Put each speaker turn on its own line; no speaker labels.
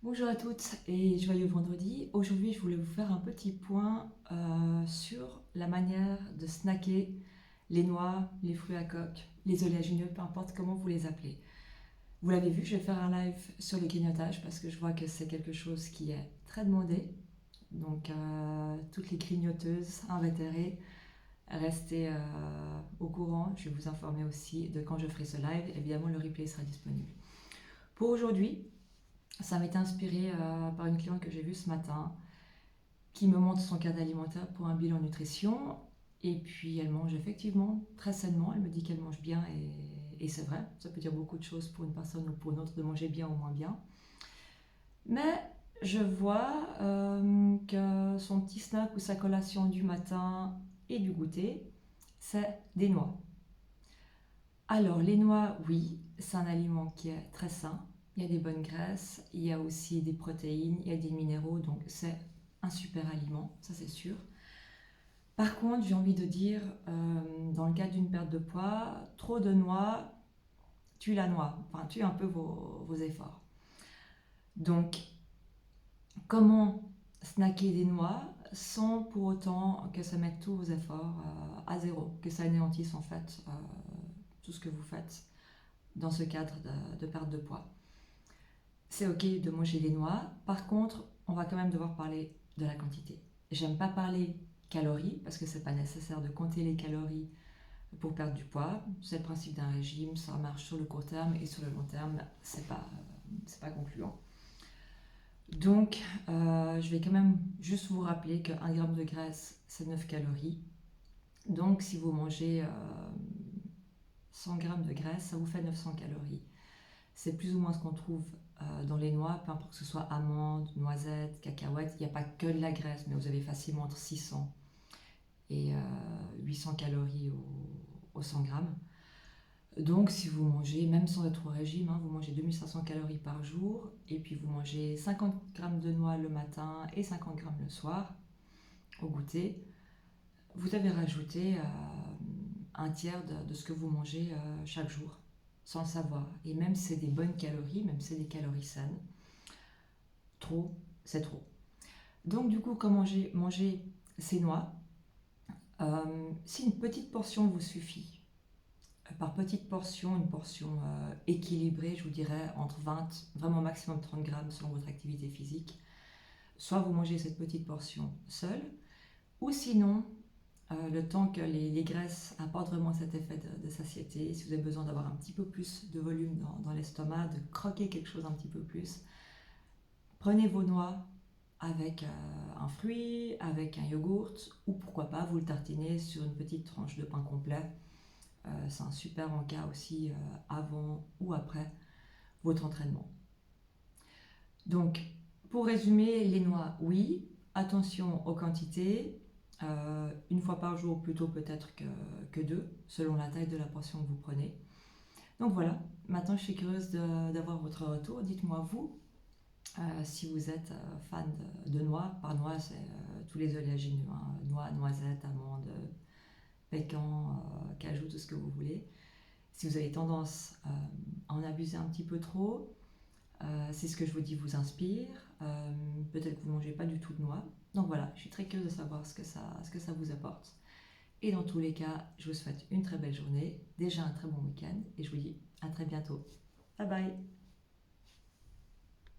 Bonjour à toutes et joyeux vendredi. Aujourd'hui, je voulais vous faire un petit point sur la manière de snacker les noix, les fruits à coque, les oléagineux, peu importe comment vous les appelez. Vous l'avez vu, je vais faire un live sur le grignotage parce que je vois que c'est quelque chose qui est très demandé. Donc, toutes les grignoteuses invétérées, restez au courant. Je vais vous informer aussi de quand je ferai ce live. Évidemment, le replay sera disponible. Pour aujourd'hui, ça m'est inspiré par une cliente que j'ai vue ce matin qui me montre son cadre alimentaire pour un bilan nutrition. Et puis elle mange effectivement très sainement. Elle me dit qu'elle mange bien et c'est vrai. Ça peut dire beaucoup de choses pour une personne ou pour une autre de manger bien ou moins bien. Mais je vois que son petit snack ou sa collation du matin et du goûter, c'est des noix. Alors les noix, oui, c'est un aliment qui est très sain. Il y a des bonnes graisses, il y a aussi des protéines, il y a des minéraux, donc c'est un super aliment, ça c'est sûr. Par contre, j'ai envie de dire, dans le cadre d'une perte de poids, trop de noix tue la noix, enfin tue un peu vos efforts. Donc, comment snacker des noix sans pour autant que ça mette tous vos efforts à zéro, que ça anéantisse en fait tout ce que vous faites dans ce cadre de perte de poids. C'est ok de manger des noix. Par contre, on va quand même devoir parler de la quantité. J'aime pas parler calories parce que c'est pas nécessaire de compter les calories pour perdre du poids. C'est le principe d'un régime, ça marche sur le court terme et sur le long terme, c'est pas concluant. Donc, je vais quand même juste vous rappeler qu'un gramme de graisse, c'est 9 calories. Donc, si vous mangez 100 grammes de graisse, ça vous fait 900 calories. C'est plus ou moins ce qu'on trouve dans les noix, peu importe que ce soit amandes, noisettes, cacahuètes. Il n'y a pas que de la graisse, mais vous avez facilement entre 600 et 800 calories au 100 grammes. Donc si vous mangez, même sans être au régime, vous mangez 2500 calories par jour, et puis vous mangez 50 grammes de noix le matin et 50 grammes le soir au goûter, vous avez rajouté un tiers de ce que vous mangez chaque jour, sans le savoir. Et même si c'est des bonnes calories, même si c'est des calories saines, trop, c'est trop. Donc du coup, comment manger ces noix? Si une petite portion vous suffit, par petite portion, une portion équilibrée, je vous dirais entre 20, vraiment maximum 30 grammes selon votre activité physique, soit vous mangez cette petite portion seule, ou sinon, le temps que les graisses apportent vraiment cet effet de satiété, si vous avez besoin d'avoir un petit peu plus de volume dans l'estomac, de croquer quelque chose un petit peu plus, prenez vos noix avec un fruit, avec un yogourt, ou pourquoi pas vous le tartinez sur une petite tranche de pain complet. C'est un super encas aussi avant ou après votre entraînement. Donc, pour résumer, les noix, oui, attention aux quantités, une fois par jour plutôt peut-être que deux, selon la taille de la portion que vous prenez. Donc voilà, maintenant je suis curieuse d'avoir votre retour. Dites-moi vous, si vous êtes fan de noix. Par noix, c'est tous les oléagineux, noix, noisettes, amandes, pécan, cajou, tout ce que vous voulez. Si vous avez tendance à en abuser un petit peu trop, si ce que je vous dis vous inspire, peut-être que vous ne mangez pas du tout de noix. Donc voilà, je suis très curieuse de savoir ce que ça vous apporte. Et dans tous les cas, je vous souhaite une très belle journée, déjà un très bon week-end, et je vous dis à très bientôt. Bye bye.